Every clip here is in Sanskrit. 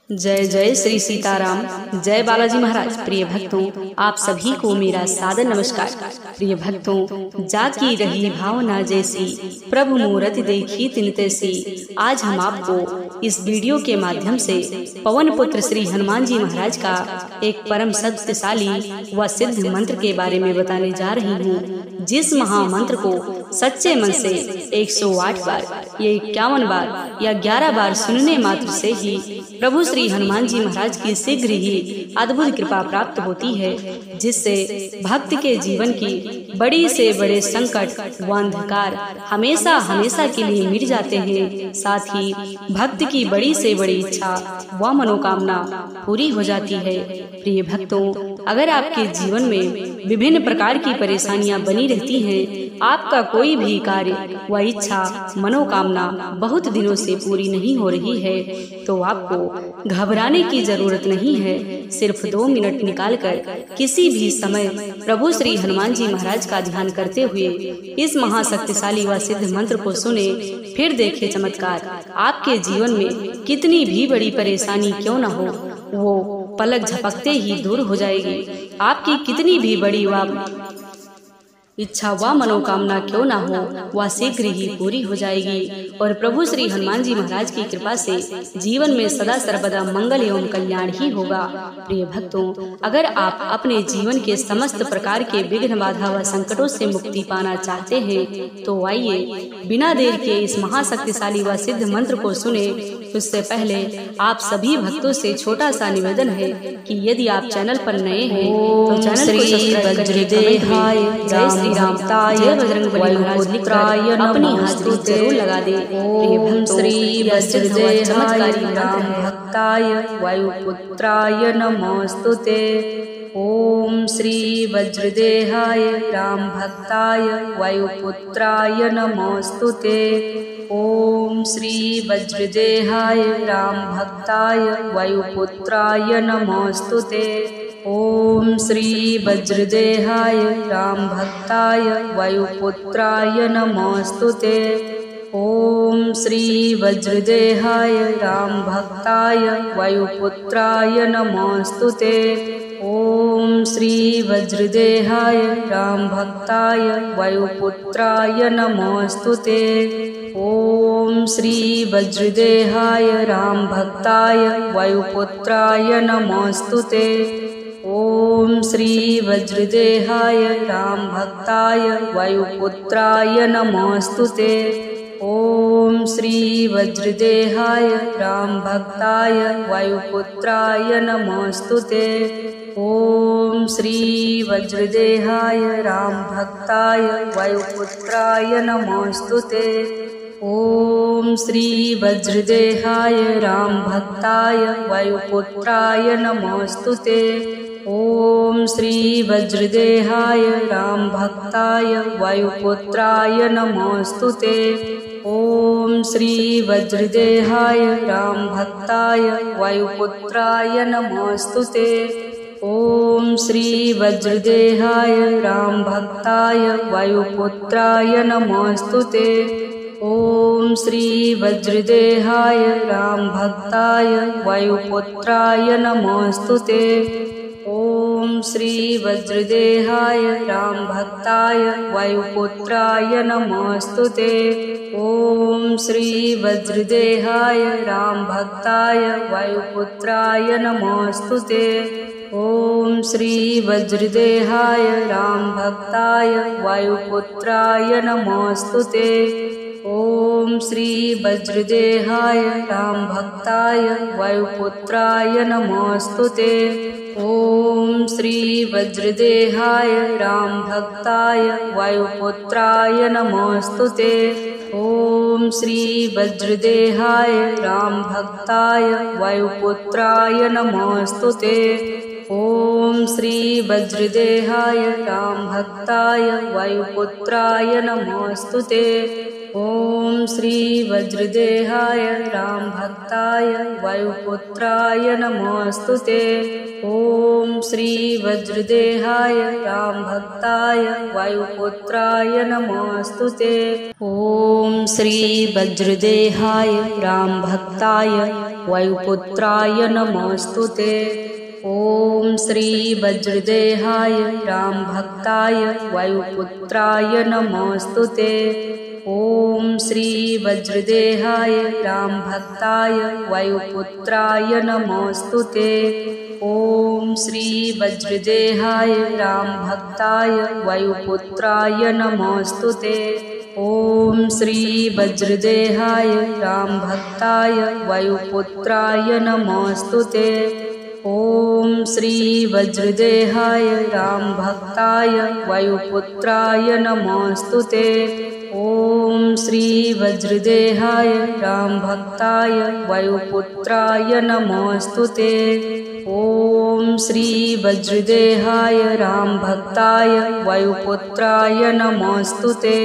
जय जय श्री सीताराम। जय बालाजी महाराज। प्रिय भक्तों, आप सभी को मेरा सादर नमस्कार। प्रिय भक्तों, जाकी रही भावना जैसी, प्रभु मूरति देखी तिन तैसी। आज हम आपको इस वीडियो के माध्यम से पवन पुत्र श्री हनुमान जी महाराज का एक परम शक्तिशाली व सिद्ध मंत्र के बारे में बताने जा रही हूँ, जिस महामंत्र को सच्चे मन से 108 बार या 51 बार या 11 बार सुनने मात्र से ही प्रभु श्री हनुमान जी महाराज की शीघ्र ही अद्भुत कृपा प्राप्त होती है, जिससे भक्त के जीवन की बड़ी से बड़े संकट व अंधकार हमेशा हमेशा के लिए मिट जाते हैं। साथ ही भक्त की बड़ी से बड़ी इच्छा व मनोकामना पूरी हो जाती है। प्रिय भक्तों, अगर आपके जीवन में विभिन्न प्रकार की परेशानियां बनी रहती हैं, आपका कोई भी कार्य व इच्छा मनोकामना बहुत दिनों से पूरी नहीं हो रही है, तो आपको घबराने की जरूरत नहीं है। सिर्फ 2 मिनट निकालकर किसी भी समय प्रभु श्री हनुमान जी महाराज का ध्यान करते हुए इस महाशक्तिशाली व सिद्ध मंत्र को सुने, फिर देखे चमत्कार। आपके जीवन में कितनी भी बड़ी परेशानी क्यों न हो, वो पलक झपकते ही दूर हो जाएगी। आपकी कितनी भी बड़ी इच्छा व मनोकामना क्यों ना हो, वह शीघ्र ही पूरी हो जाएगी और प्रभु श्री हनुमान जी महाराज की कृपा से जीवन में सदा सर्वदा मंगल एवं कल्याण ही होगा। प्रिय भक्तों, अगर आप अपने जीवन के समस्त प्रकार के विघ्न बाधा व संकटों से मुक्ति पाना चाहते हैं, तो आइए बिना देर के इस महाशक्तिशाली व सिद्ध मंत्र को सुने। उससे पहले आप सभी भक्तों से छोटा सा निवेदन है कि यदि आप चैनल पर नए हैं तो चैनल को सब्सक्राइब करें। जय श्री राम, जय बजरंगबली महाराज, अपनी हाजिरी जरूर लगा दे। ओम श्री वज्रदेहाय राम भक्ताय वायुपुत्राय नमोस्तुते। ओम श्री वज्रदेहाय राम भक्ताय वायुपुत्राय नमोस्तुते। ओम श्री वज्रदेहाय राम भक्ताय वायुपुत्राय नमोस्तुते। ओम श्री वज्रदेहाय राम भक्ताय वायुपुत्राय नमोस्तुते। ओम श्री वज्रदेहाय राम भक्ताय वायुपुत्राय नमोस्तुते। ओम श्री वज्रदेहाय राम भक्ताय वायुपुत्राय नमोस्तुते। ओम श्री वज्रदेहाय राम भक्ताय वायुपुत्राय नमोस्तुते। ओम श्री वज्रदेहाय राम भक्ताय वायुपुत्राय नमोस्तुते। ओम श्री वज्रदेहाय राम भक्ताय वायुपुत्राय नमोस्तुते। ओम श्री वज्रदेहाय राम भक्ताय वायुपुत्राय नमोस्तुते। ओम श्री वज्रदेहाय राम भक्ताय वायुपुत्राय नमोस्तुते। ओम श्री वज्रदेहाय राम भक्ताय वायुपुत्राय नमोस्तुते। ओम श्री वज्रदेहाय राम भक्ताय वायुपुत्राय नमोस्तुते। ओम श्री वज्रदेहाय राम भक्ताय वायुपुत्राय नमोस्तुते। ओम श्री वज्रदेहाय राम भक्ताय वायुपुत्राय नमोस्तुते। ओम श्री वज्रदेहाय राम भक्ताय वायुपुत्राय नमोस्तुते। ओम श्री वज्रदेहाय राम भक्ताय वायुपुत्राय नमोस्तुते। ओम श्री वज्रदेहाय राम भक्ताय वायुपुत्राय नमोस्तुते। ओम श्री वज्रदेहाय राम भक्ताय वायुपुत्राय नमोस्तुते। ओम श्री वज्रदेहाय राम भक्ताय वायुपुत्राय नमोस्तुते। ओम श्री वज्रदेहाय राम भक्ताय वायुपुत्राय नमोस्तुते। ओम श्री वज्रदेहाय राम भक्ताय वायुपुत्राय नमोस्तुते। ओम श्री वज्रदेहाय राम भक्ताय वायुपुत्राय नमोस्तुते। ओम श्री वज्रदेहाय राम भक्ताय वायुपुत्राय नमोस्तुते। ओम श्री वज्रदेहाय राम भक्ताय वायुपुत्राय नमोऽस्तुते। ॐ श्री वज्रदेहाय रामभक्ताय वायुपुत्राय नमोऽस्तुते। ॐ श्री वज्रदेहाय रामभक्ताय वायुपुत्राय नमोऽस्तुते। ॐ श्री वज्रदेहाय रामभक्ताय वायुपुत्राय नमोऽस्तुते। ॐ श्री वज्रदेहाय रामभक्ताय वायुपुत्राय नमोऽस्तुते। ॐ श्री वज्रदेहाय रामभक्ताय वायुपुत्राय नमोऽस्तुते। ॐ श्री वज्रदेहाय रामभक्ताय वायुपुत्राय नमोऽस्तुते। ॐ श्री वज्रदेहाय रामभक्ताय वायुपुत्राय नमोऽस्तुते।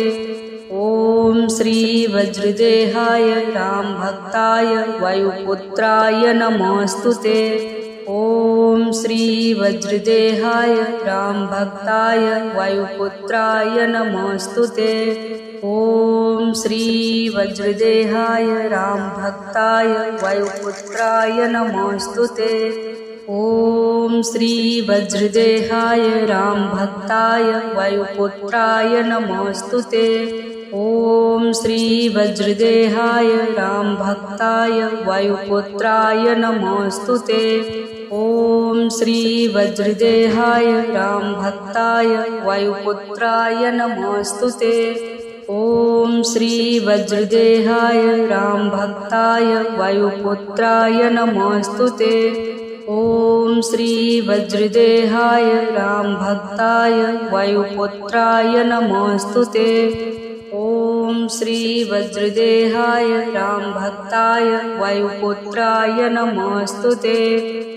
ॐ श्री वज्रदेहाय रामभक्ताय वायुपुत्राय नमोऽस्तुते। ॐ श्री वज्रदेहाय रामभक्ताय वायुपुत्राय नमोऽस्तुते। ॐ श्री वज्रदेहाय रामभक्ताय वायुपुत्राय नमोऽस्तुते। ॐ श्री वज्रदेहाय रामभक्ताय वायुपुत्राय नमोऽस्तुते। ॐ श्री वज्रदेहाय रामभक्ताय वायुपुत्राय नमोऽस्तुते। ॐ श्री वज्रदेहाय रामभक्ताय वायुपुत्राय नमोऽस्तुते। ॐ श्री वज्रदेहाय रामभक्ताय वायुपुत्राय नमोऽस्तुते। ॐ श्री वज्रदेहाय रामभक्ताय वायुपुत्राय नमोऽस्तुते। ॐ श्री वज्रदेहाय रामभक्ताय वायुपुत्राय नमोऽस्तुते।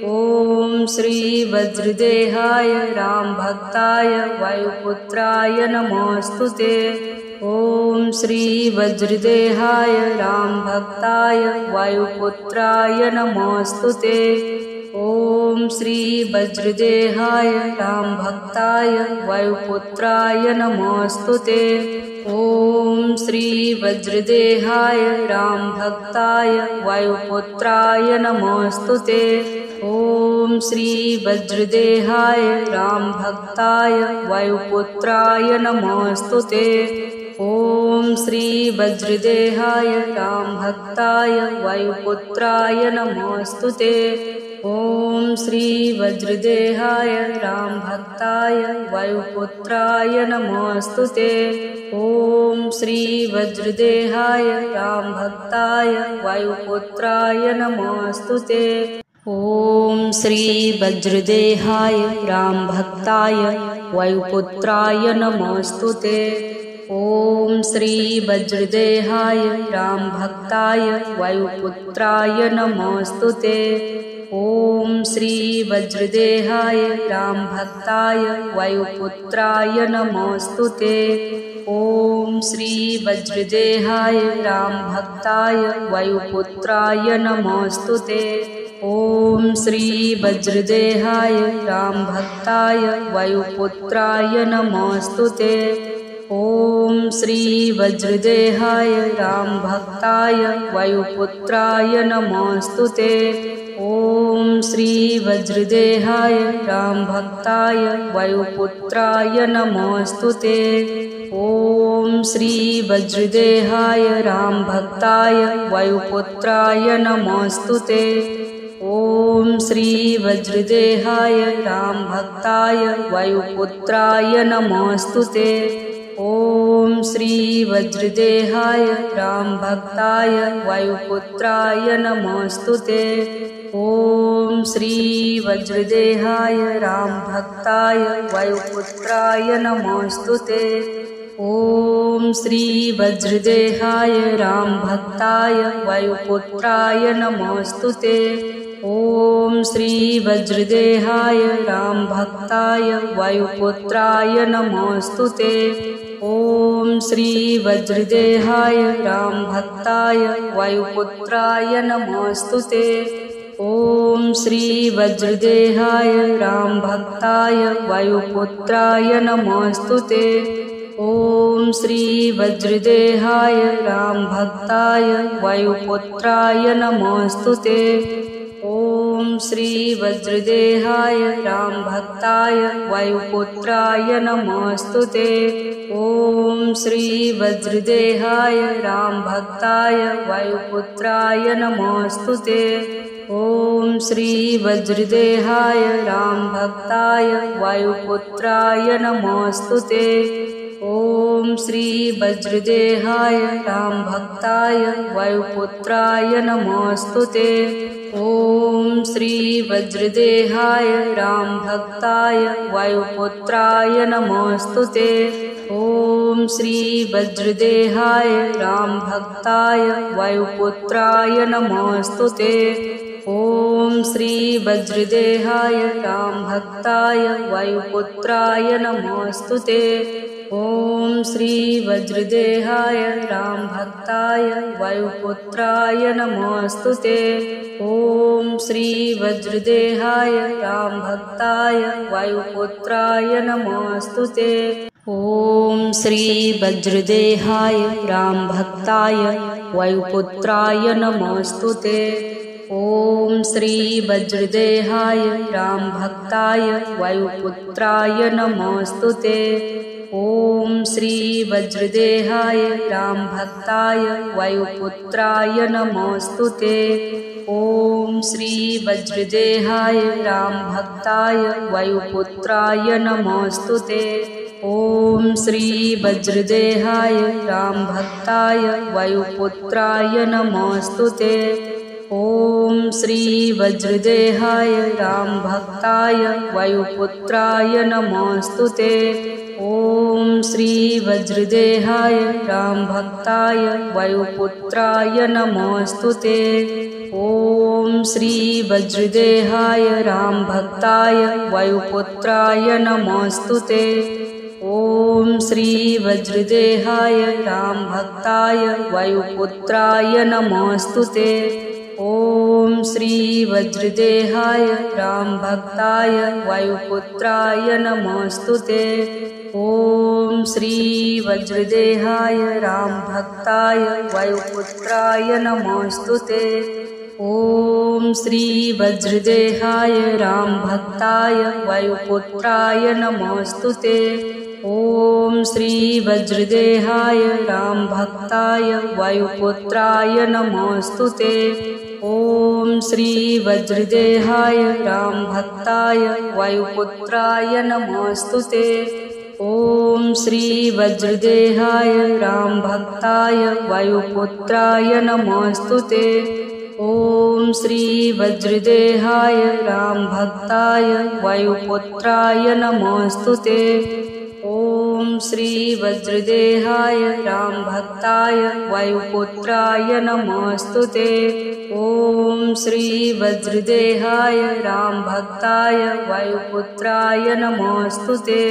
ॐ श्री वज्रदेहाय रामभक्ताय वायुपुत्राय नमोऽस्तुते। ॐ श्री वज्रदेहाय रामभक्ताय वायुपुत्राय नमोऽस्तुते। ॐ श्री वज्रदेहाय रामभक्ताय वायुपुत्राय नमोऽस्तुते। ॐ श्री वज्रदेहाय रामभक्ताय वायुपुत्राय नमोऽस्तुते। ॐ श्री वज्रदेहाय रामभक्ताय वायुपुत्राय नमोऽस्तुते। ॐ श्री वज्रदेहाय रामभक्ताय वायुपुत्राय नमोऽस्तुते। ॐ श्री वज्रदेहाय रामभक्ताय वायुपुत्राय नमोऽस्तुते। ॐ श्री वज्रदेहाय रामभक्ताय वायुपुत्राय नमोऽस्तुते। ॐ श्री वज्रदेहाय रामभक्ताय वायुपुत्राय नमोऽस्तुते। ॐ श्री वज्रदेहाय रामभक्ताय वायुपुत्राय नमोऽस्तुते। ॐ श्री वज्रदेहाय रामभक्ताय वायुपुत्राय नमोऽस्तुते। ॐ श्री वज्रदेहाय रामभक्ताय वायुपुत्राय नमोऽस्तुते। ॐ श्री वज्रदेहाय रामभक्ताय वायुपुत्राय नमोऽस्तुते। ॐ श्री वज्रदेहाय रामभक्ताय वायुपुत्राय नमोऽस्तुते। ॐ श्री वज्रदेहाय रामभक्ताय वायुपुत्राय नमोऽस्तुते। ॐ श्री वज्रदेहाय रामभक्ताय वायुपुत्राय नमोऽस्तुते। ॐ श्री वज्रदेहाय रामभक्ताय वायुपुत्राय नमोऽस्तुते। ॐ श्री वज्रदेहाय रामभक्ताय वायुपुत्राय नमोऽस्तुते। ॐ श्री वज्रदेहाय रामभक्ताय वायुपुत्राय नमोऽस्तुते। ॐ श्री वज्रदेहाय रामभक्ताय वायुपुत्राय नमोऽस्तुते। ॐ श्री वज्रदेहाय रामभक्ताय वायुपुत्राय नमोऽस्तुते। ॐ श्री वज्रदेहाय रामभक्ताय वायुपुत्राय नमोऽस्तुते। ॐ श्री वज्रदेहाय रामभक्ताय वायुपुत्राय नमोऽस्तुते। ॐ श्री वज्रदेहाय रामभक्ताय वायुपुत्राय नमोऽस्तुते। ॐ श्री वज्रदेहाय रामभक्ताय वायुपुत्राय नमोऽस्तुते। ॐ श्री वज्रदेहाय रामभक्ताय वायुपुत्राय नमोऽस्तुते। ॐ श्री वज्रदेहाय रामभक्ताय वायुपुत्राय नमोऽस्तुते। ॐ श्री वज्रदेहाय रामभक्ताय वायुपुत्राय नमोऽस्तुते। ॐ श्री वज्रदेहाय रामभक्ताय वायुपुत्राय नमोऽस्तुते। ॐ श्री वज्रदेहाय रामभक्ताय वायुपुत्राय नमोऽस्तुते। ॐ श्री वज्रदेहाय रामभक्ताय वायुपुत्राय नमोऽस्तुते। ॐ श्री वज्रदेहाय रामभक्ताय वायुपुत्राय नमोऽस्तुते। ॐ श्री वज्रदेहाय रामभक्ताय वायुपुत्राय नमोऽस्तुते। ॐ श्री वज्रदेहाय रामभक्ताय वायुपुत्राय नमोऽस्तुते। ॐ श्री वज्रदेहाय रामभक्ताय वायुपुत्राय नमोऽस्तुते। ॐ श्री वज्रदेहाय रामभक्ताय वायुपुत्राय नमोऽस्तुते। ॐ श्री वज्रदेहाय रामभक्ताय वायुपुत्राय नमोऽस्तुते। ॐ श्री वज्रदेहाय रामभक्ताय वायुपुत्राय नमोऽस्तुते। ॐ श्री वज्रदेहाय रामभक्ताय वायुपुत्राय नमोऽस्तुते। ॐ श्री वज्रदेहाय रामभक्ताय वायुपुत्राय नमोऽस्तुते। ॐ श्री वज्रदेहाय रामभक्ताय वायुपुत्राय नमोऽस्तुते। ॐ श्री वज्रदेहाय रामभक्ताय वायुपुत्राय नमोऽस्तुते। ॐ श्री वज्रदेहाय रामभक्ताय वायुपुत्राय नमोऽस्तुते। ॐ श्री वज्रदेहाय रामभक्ताय वायुपुत्राय नमोऽस्तुते। ॐ श्री वज्रदेहाय रामभक्ताय वायुपुत्राय नमोऽस्तुते। ॐ श्री वज्रदेहाय रामभक्ताय वायुपुत्राय नमोऽस्तुते। ॐ श्री वज्रदेहाय रामभक्ताय वायुपुत्राय नमोऽस्तुते। ॐ श्री वज्रदेहाय रामभक्ताय वायुपुत्राय नमोऽस्तुते। ॐ श्री वज्रदेहाय रामभक्ताय वायुपुत्राय नमोऽस्तुते। ॐ श्री वज्रदेहाय रामभक्ताय वायुपुत्राय नमोऽस्तुते। ॐ श्री वज्रदेहाय रामभक्ताय वायुपुत्राय नमोऽस्तुते।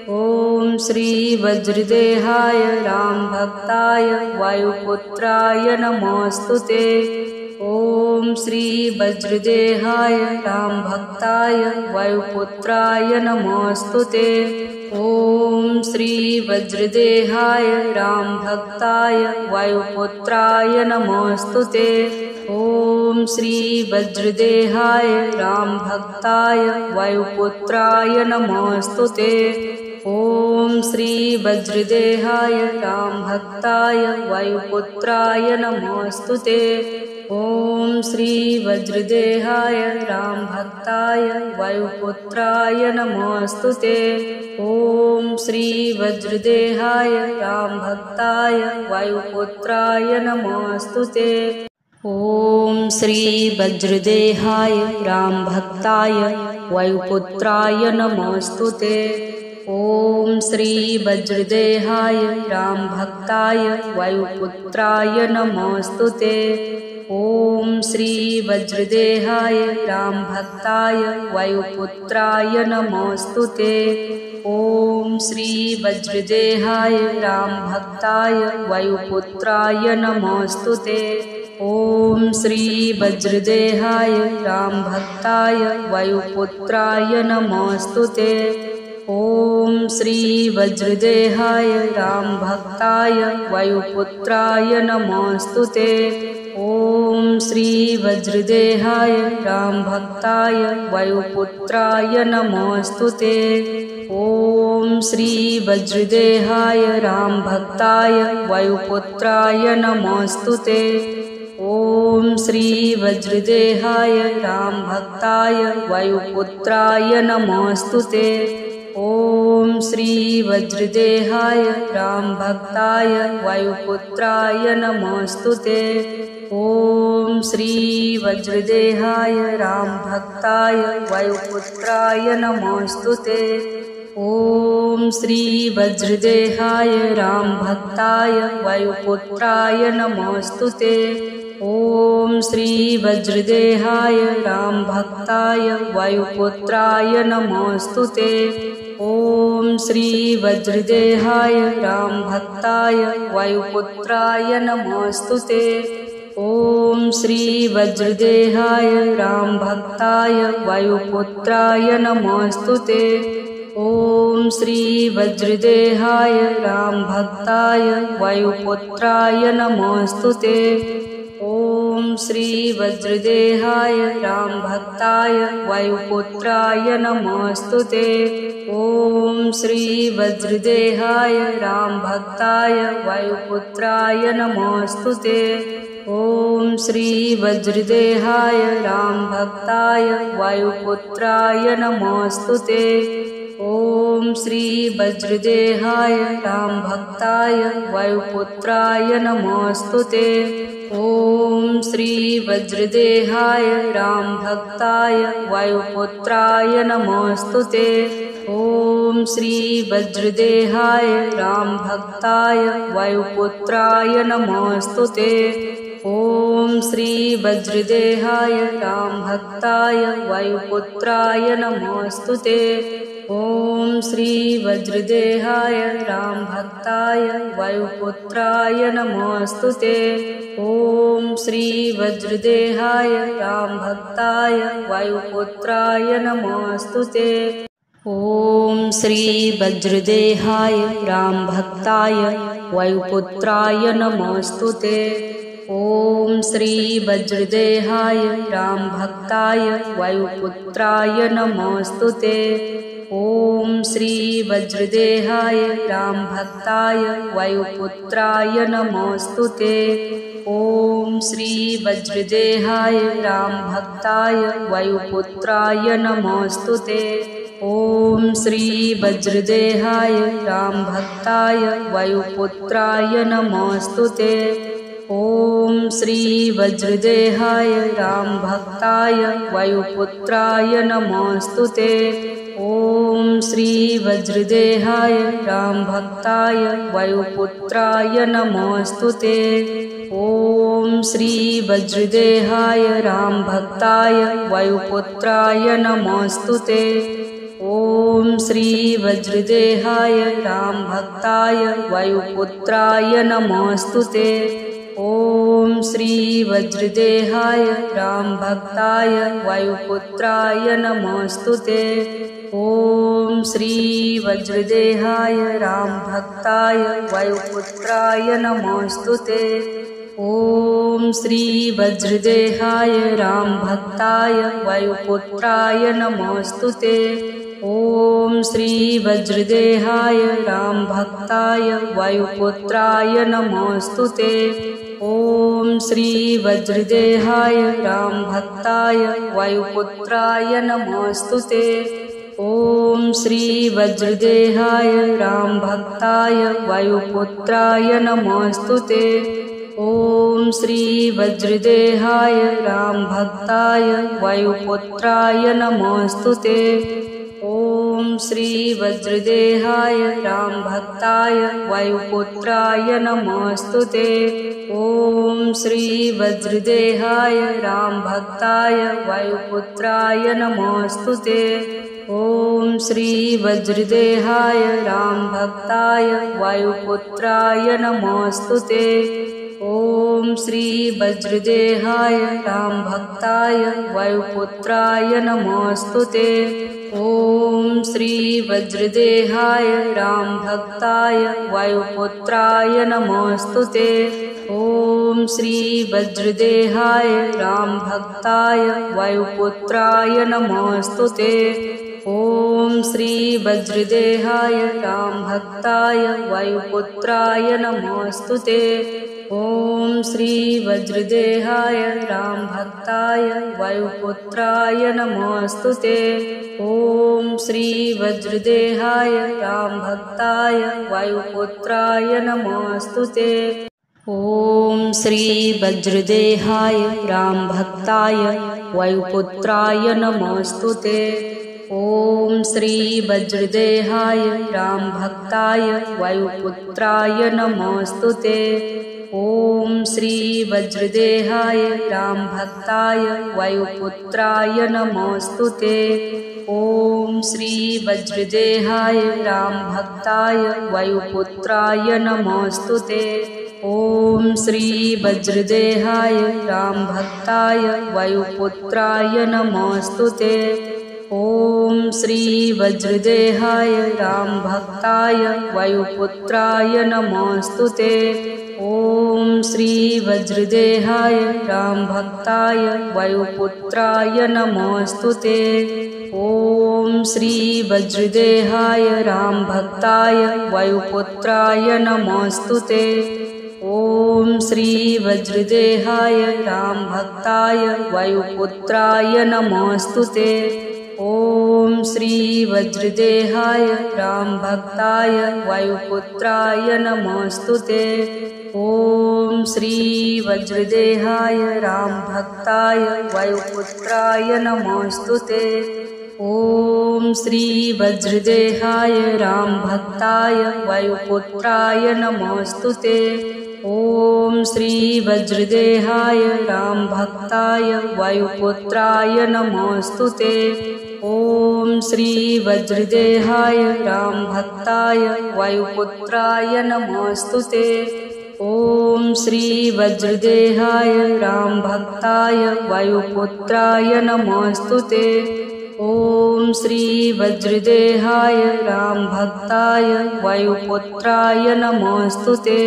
ॐ श्री वज्रदेहाय रामभक्ताय वायुपुत्राय नमोऽस्तुते। ॐ श्री वज्रदेहाय रामभक्ताय वायुपुत्राय नमोऽस्तुते। ॐ श्री वज्रदेहाय रामभक्ताय वायुपुत्राय नमोऽस्तुते। ॐ श्री वज्रदेहाय रामभक्ताय वायुपुत्राय नमोऽस्तुते। ॐ श्री वज्रदेहाय रामभक्ताय वायुपुत्राय नमोऽस्तुते। ॐ श्री वज्रदेहाय रामभक्ताय वायुपुत्राय नमोऽस्तुते। ॐ श्री वज्रदेहाय रामभक्ताय वायुपुत्राय नमोऽस्तुते। ॐ श्री वज्रदेहाय रामभक्ताय वायुपुत्राय नमोऽस्तुते। ॐ श्री वज्रदेहाय रामभक्ताय वायुपुत्राय नमोऽस्तुते। ॐ श्री वज्रदेहाय रामभक्ताय वायुपुत्राय नमोऽस्तुते। ॐ श्री वज्रदेहाय रामभक्ताय वायुपुत्राय नमोऽस्तुते। ॐ श्री वज्रदेहाय रामभक्ताय वायुपुत्राय नमोऽस्तुते। ॐ श्री वज्रदेहाय रामभक्ताय वायुपुत्राय नमोऽस्तुते। ॐ श्री वज्रदेहाय रामभक्ताय वायुपुत्राय नमोऽस्तुते। ॐ श्री वज्रदेहाय रामभक्ताय वायुपुत्राय नमोऽस्तुते। ॐ श्री वज्रदेहाय रामभक्ताय वायुपुत्राय नमोऽस्तुते। ॐ श्री वज्रदेहाय रामभक्ताय वायुपुत्राय नमोऽस्तुते। ॐ श्री वज्रदेहाय रामभक्ताय वायुपुत्राय नमोऽस्तुते। ॐ श्री वज्रदेहाय रामभक्ताय वायुपुत्राय नमोऽस्तुते। ॐ श्री वज्रदेहाय रामभक्ताय वायुपुत्राय नमोऽस्तुते। ॐ श्री वज्रदेहाय रामभक्ताय वायुपुत्राय नमोऽस्तुते। ॐ श्री वज्रदेहाय रामभक्ताय वायुपुत्राय नमोऽस्तुते। ॐ श्री वज्रदेहाय रामभक्ताय वायुपुत्राय नमोऽस्तुते। ॐ श्री वज्रदेहाय रामभक्ताय वायुपुत्राय नमोऽस्तुते। ॐ श्री वज्रदेहाय रामभक्ताय वायुपुत्राय नमोऽस्तुते। ॐ श्री वज्रदेहाय रामभक्ताय वायुपुत्राय नमोऽस्तुते। ॐ श्री वज्रदेहाय रामभक्ताय वायुपुत्राय नमोऽस्तुते। ॐ श्री वज्रदेहाय रामभक्ताय वायुपुत्राय नमोऽस्तुते। ॐ श्री वज्रदेहाय रामभक्ताय वायुपुत्राय नमोऽस्तुते। ॐ श्री वज्रदेहाय रामभक्ताय वायुपुत्राय नमोऽस्तुते। ॐ श्री वज्रदेहाय रामभक्ताय वायुपुत्राय नमोऽस्तुते। ॐ श्री वज्रदेहाय रामभक्ताय वायुपुत्राय नमोऽस्तुते। ॐ श्री वज्रदेहाय रामभक्ताय वायुपुत्राय नमोऽस्तुते। ॐ श्री वज्रदेहाय रामभक्ताय वायुपुत्राय नमोऽस्तुते। ॐ श्री वज्रदेहाय रामभक्ताय वायुपुत्राय नमोऽस्तुते। ॐ श्री वज्रदेहाय रामभक्ताय वायुपुत्राय नमोऽस्तुते। ॐ श्री वज्रदेहाय रामभक्ताय वायुपुत्राय नमोऽस्तुते। ॐ श्री वज्रदेहाय रामभक्ताय वायुपुत्राय नमोऽस्तुते। ॐ श्री वज्रदेहाय रामभक्ताय वायुपुत्राय नमोऽस्तुते। ॐ श्री वज्रदेहाय रामभक्ताय वायुपुत्राय नमोऽस्तुते। ॐ श्री वज्रदेहाय रामभक्ताय वायुपुत्राय नमोऽस्तुते। ॐ श्री वज्रदेहाय रामभक्ताय वायुपुत्राय नमोऽस्तुते। ॐ श्री वज्रदेहाय रामभक्ताय वायुपुत्राय नमोऽस्तुते। ॐ श्री वज्रदेहाय रामभक्ताय वायुपुत्राय नमोऽस्तुते। ॐ श्री वज्रदेहाय रामभक्ताय वायुपुत्राय नमोऽस्तुते। ॐ श्री वज्रदेहाय रामभक्ताय वायुपुत्राय नमोऽस्तुते। ॐ श्री वज्रदेहाय रामभक्ताय वायुपुत्राय नमोऽस्तुते। ॐ श्री वज्रदेहाय रामभक्ताय वायुपुत्राय नमोऽस्तुते। ॐ श्री वज्रदेहाय रामभक्ताय वायुपुत्राय नमोऽस्तुते। ॐ श्री वज्रदेहाय रामभक्ताय वायुपुत्राय नमोऽस्तुते। ॐ श्री वज्रदेहाय रामभक्ताय वायुपुत्राय नमोऽस्तुते। ॐ श्री वज्रदेहाय रामभक्ताय वायुपुत्राय नमोऽस्तुते। ॐ श्री वज्रदेहाय रामभक्ताय वायुपुत्राय नमोऽस्तुते। ॐ श्री वज्रदेहाय रामभक्ताय वायुपुत्राय नमोऽस्तुते। ॐ श्री वज्रदेहाय रामभक्ताय वायुपुत्राय नमोऽस्तुते। ॐ श्री वज्रदेहाय रामभक्ताय वायुपुत्राय नमोऽस्तुते। ॐ श्री वज्रदेहाय रामभक्ताय वायुपुत्राय नमोऽस्तुते। ॐ श्री वज्रदेहाय रामभक्ताय वायुपुत्राय नमोऽस्तुते। ॐ श्री वज्रदेहाय रामभक्ताय वायुपुत्राय नमोऽस्तुते। ॐ श्री वज्रदेहाय रामभक्ताय वायुपुत्राय नमोऽस्तुते। ॐ श्री वज्रदेहाय रामभक्ताय वायुपुत्राय नमोऽस्तुते। ॐ श्री वज्रदेहाय रामभक्ताय वायुपुत्राय नमोऽस्तुते। ॐ श्री वज्रदेहाय रामभक्ताय वायुपुत्राय नमोऽस्तुते। ॐ श्री वज्रदेहाय रामभक्ताय वायुपुत्राय नमोऽस्तुते। ॐ श्री वज्रदेहाय रामभक्ताय वायुपुत्राय नमोऽस्तुते। ॐ श्री वज्रदेहाय रामभक्ताय वायुपुत्राय नमोऽस्तुते। ॐ श्री वज्रदेहाय रामभक्ताय वायुपुत्राय नमोऽस्तुते। ॐ श्री वज्रदेहाय रामभक्ताय वायुपुत्राय नमोऽस्तुते। ॐ श्री वज्रदेहाय रामभक्ताय वायुपुत्राय नमोऽस्तुते। ॐ श्री वज्रदेहाय रामभक्ताय वायुपुत्राय नमोऽस्तुते। ॐ श्री वज्रदेहाय रामभक्ताय वायुपुत्राय नमोऽस्तुते। ॐ श्री वज्रदेहाय रामभक्ताय वायुपुत्राय नमोऽस्तुते। ॐ श्री वज्रदेहाय रामभक्ताय वायुपुत्राय नमोऽस्तुते।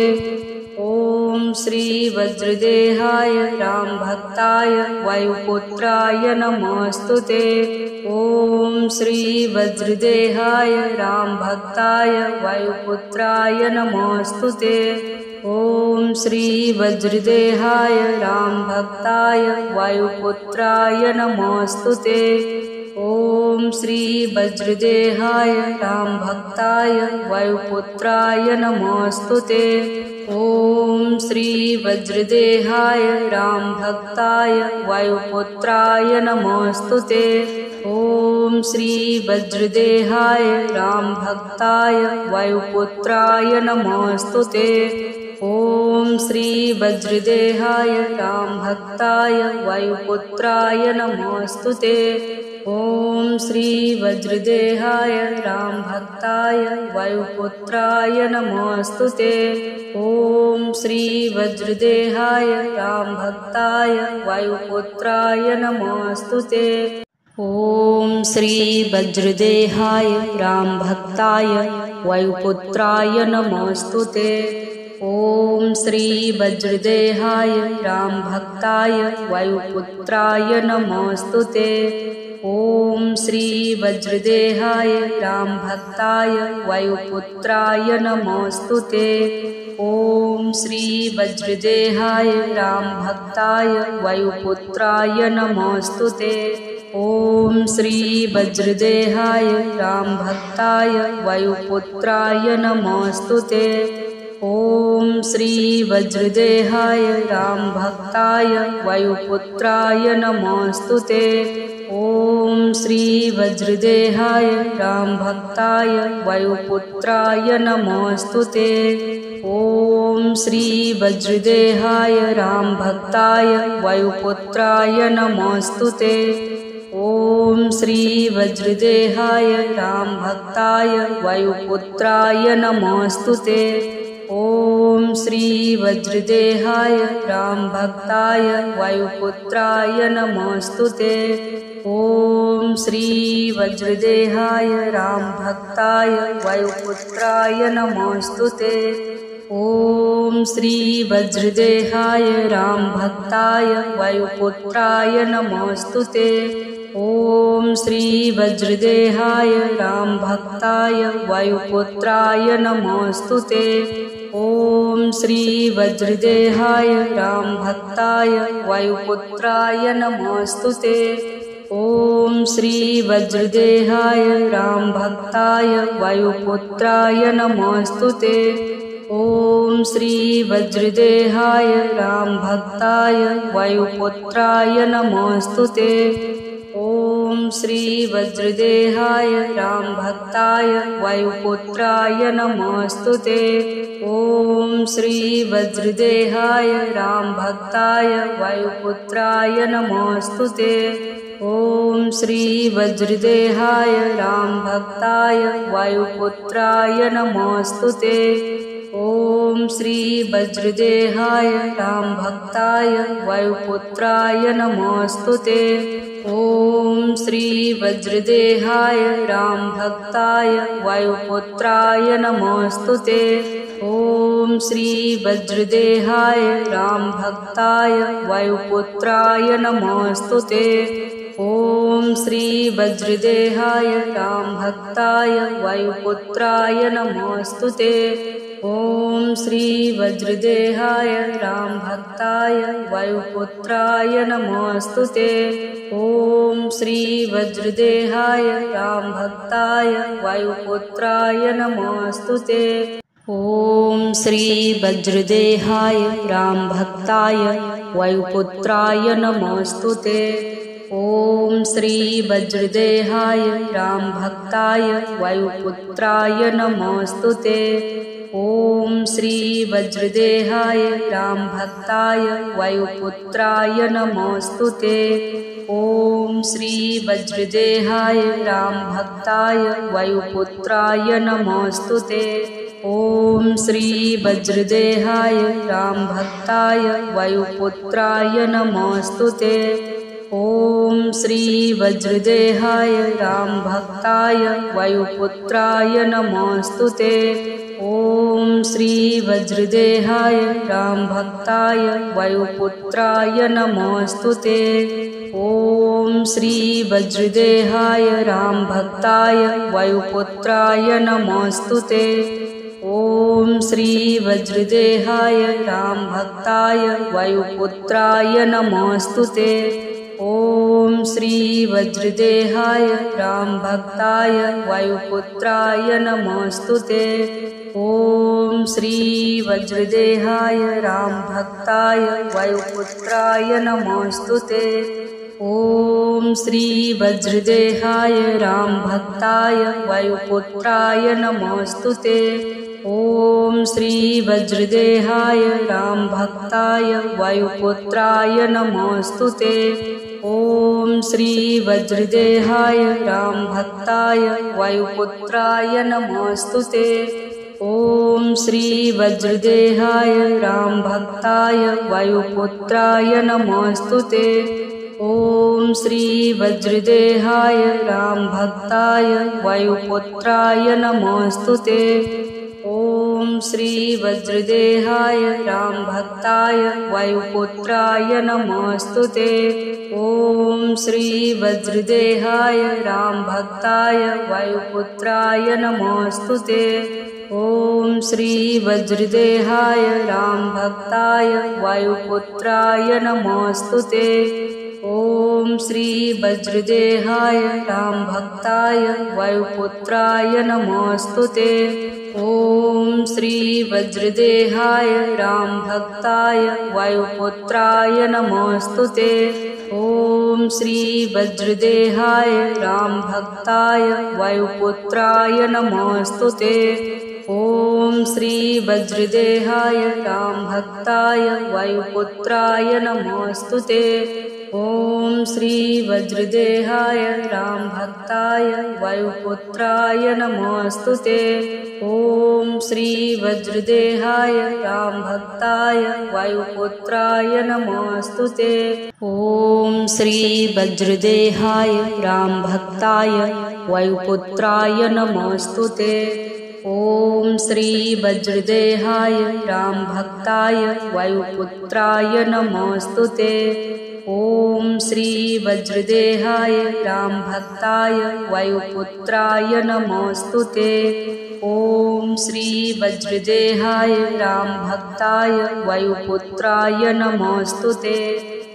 ॐ श्री वज्रदेहाय रामभक्ताय वायुपुत्राय नमोऽस्तुते। ॐ श्री वज्रदेहाय रामभक्ताय वायुपुत्राय नमोऽस्तुते। ॐ श्री वज्रदेहाय रामभक्ताय वायुपुत्राय नमोऽस्तुते। ॐ श्री वज्रदेहाय रामभक्ताय वायुपुत्राय नमोऽस्तुते। ॐ श्री वज्रदेहाय रामभक्ताय वायुपुत्राय नमोऽस्तुते। ॐ श्री वज्रदेहाय रामभक्ताय वायुपुत्राय नमोऽस्तुते। ॐ श्री वज्रदेहाय रामभक्ताय वायुपुत्राय नमोऽस्तुते। ॐ श्री वज्रदेहाय रामभक्ताय वायुपुत्राय नमोऽस्तुते। ॐ श्री वज्रदेहाय रामभक्ताय वायुपुत्राय नमोऽस्तुते। ॐ श्री वज्रदेहाय रामभक्ताय वायुपुत्राय नमोऽस्तुते। ॐ श्री वज्रदेहाय रामभक्ताय वायुपुत्राय नमोऽस्तुते। ॐ श्री वज्रदेहाय रामभक्ताय वायुपुत्राय नमोऽस्तुते। ॐ श्री वज्रदेहाय रामभक्ताय वायुपुत्राय नमोऽस्तुते। ॐ श्री वज्रदेहाय रामभक्ताय वायुपुत्राय नमोऽस्तुते। ॐ श्री वज्रदेहाय रामभक्ताय वायुपुत्राय नमोऽस्तुते। ॐ श्री वज्रदेहाय रामभक्ताय वायुपुत्राय नमोऽस्तुते। ॐ श्री वज्रदेहाय रामभक्ताय वायुपुत्राय नमोऽस्तुते। ॐ श्री वज्रदेहाय रामभक्ताय वायुपुत्राय नमोऽस्तुते। ॐ श्री वज्रदेहाय रामभक्ताय वायुपुत्राय नमोस्तुते। ॐ श्री वज्रदेहाय रामभक्ताय वायुपुत्राय नमोस्तुते। ॐ श्री वज्रदेहाय रामभक्ताय वायुपुत्राय नमोस्तुते। ॐ श्री वज्रदेहाय रामभक्ताय वायुपुत्राय नमोस्तुते। ॐ श्री वज्रदेहाय रामभक्ताय वायुपुत्राय नमोस्तुते। ॐ श्री वज्रदेहाय रामभक्ताय वायुपुत्राय नमोस्तुते। ॐ श्री वज्रदेहाय रामभक्ताय वायुपुत्राय नमोस्तुते। ॐ श्री वज्रदेहाय रामभक्ताय वायुपुत्राय नमोस्तुते। ॐ श्री वज्रदेहाय रामभक्ताय वायुपुत्राय नमोस्तुते। ॐ श्री वज्रदेहाय रामभक्ताय वायुपुत्राय नमोस्तुते। ॐ श्री वज्रदेहाय रामभक्ताय वायुपुत्राय नमोस्तुते। ॐ श्री वज्रदेहाय रामभक्ताय वायुपुत्राय नमोस्तुते। ॐ श्री वज्रदेहाय रामभक्ताय वायुपुत्राय नमोस्तुते। ॐ श्री वज्रदेहाय रामभक्ताय वायुपुत्राय नमोस्तुते। ॐ श्री वज्रदेहाय रामभक्ताय वायुपुत्राय नमोस्तुते। ॐ श्री वज्रदेहाय रामभक्ताय वायुपुत्राय नमोस्तुते। ॐ श्री वज्रदेहाय रामभक्ताय वायुपुत्राय नमोस्तुते। ॐ श्री वज्रदेहाय रामभक्ताय वायुपुत्राय नमोस्तुते। ॐ श्री वज्रदेहाय रामभक्ताय वायुपुत्राय नमोस्तुते। ॐ श्री वज्रदेहाय रामभक्ताय वायुपुत्राय नमोस्तुते। ॐ श्री वज्रदेहाय रामभक्ताय वायुपुत्राय नमोस्तुते। ॐ श्री वज्रदेहाय रामभक्ताय वायुपुत्राय नमोस्तुते। ॐ श्री वज्रदेहाय रामभक्ताय वायुपुत्राय नमोस्तुते। ॐ श्री वज्रदेहाय रामभक्ताय वायुपुत्राय नमोस्तुते। ॐ श्री वज्रदेहाय रामभक्ताय वायुपुत्राय नमोस्तुते। ॐ श्री वज्रदेहाय रामभक्ताय वायुपुत्राय नमोस्तुते। ॐ श्री वज्रदेहाय रामभक्ताय वायुपुत्राय नमोस्तुते। ॐ श्री वज्रदेहाय रामभक्ताय वायुपुत्राय नमोस्तुते। ॐ श्री वज्रदेहाय रामभक्ताय वायुपुत्राय नमोस्तुते। ॐ श्री वज्रदेहाय रामभक्ताय वायुपुत्राय नमोस्तुते। ॐ श्री वज्रदेहाय रामभक्ताय वायुपुत्राय नमोस्तुते। ॐ श्री वज्रदेहाय रामभक्ताय वायुपुत्राय नमोस्तुते। ॐ श्री वज्रदेहाय रामभक्ताय वायुपुत्राय नमोस्तुते। ॐ श्री वज्रदेहाय रामभक्ताय वायुपुत्राय नमोस्तुते। ॐ श्री वज्रदेहाय रामभक्ताय वायुपुत्राय नमोस्तुते। ॐ श्री वज्रदेहाय रामभक्ताय वायुपुत्राय नमोस्तुते। ॐ श्री वज्रदेहाय रामभक्ताय वायुपुत्राय नमोस्तुते। ॐ श्री वज्रदेहाय रामभक्ताय वायुपुत्राय नमोस्तुते। ॐ श्री वज्रदेहाय रामभक्ताय वायुपुत्राय नमोस्तुते। ॐ श्री वज्रदेहाय रामभक्ताय वायुपुत्राय नमोऽस्तुते। ॐ श्री वज्रदेहाय रामभक्ताय वायुपुत्राय नमोऽस्तुते। ॐ श्री वज्रदेहाय रामभक्ताय वायुपुत्राय नमोऽस्तुते। ॐ श्री वज्रदेहाय रामभक्ताय वायुपुत्राय नमोऽस्तुते। ॐ श्री वज्रदेहाय रामभक्ताय वायुपुत्राय नमोऽस्तुते। ॐ श्री वज्रदेहाय रामभक्ताय वायुपुत्राय नमोऽस्तुते।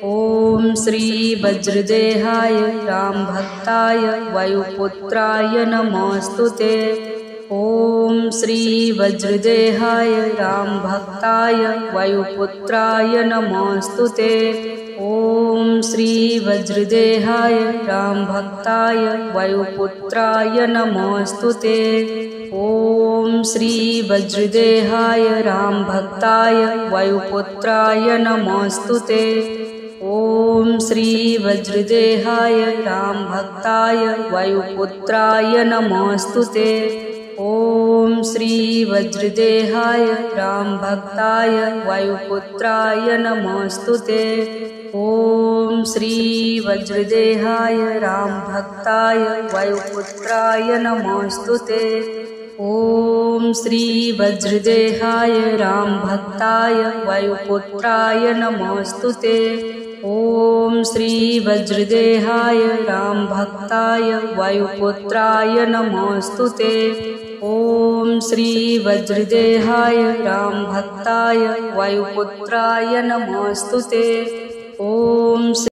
ॐ श्री वज्रदेहाय रामभक्ताय वायुपुत्राय नमोऽस्तुते। ॐ श्री वज्रदेहाय रामभक्ताय वायुपुत्राय नमोऽस्तुते। ॐ श्री वज्रदेहाय रामभक्ताय वायुपुत्राय नमोऽस्तुते। ॐ श्री वज्रदेहाय रामभक्ताय वायुपुत्राय नमोऽस्तुते। ॐ श्री वज्रदेहाय रामभक्ताय वायुपुत्राय नमोऽस्तुते। ॐ श्री वज्रदेहाय रामभक्ताय वायुपुत्राय नमोऽस्तुते। ॐ श्री वज्रदेहाय रामभक्ताय वायुपुत्राय नमोऽस्तुते। ॐ श्री वज्रदेहाय रामभक्ताय वायुपुत्राय नमोऽस्तुते। ॐ श्री वज्रदेहाय रामभक्ताय वायुपुत्राय नमोऽस्तुते। ॐ श्री वज्रदेहाय रामभक्ताय वायुपुत्राय नमोऽस्तुते। ॐ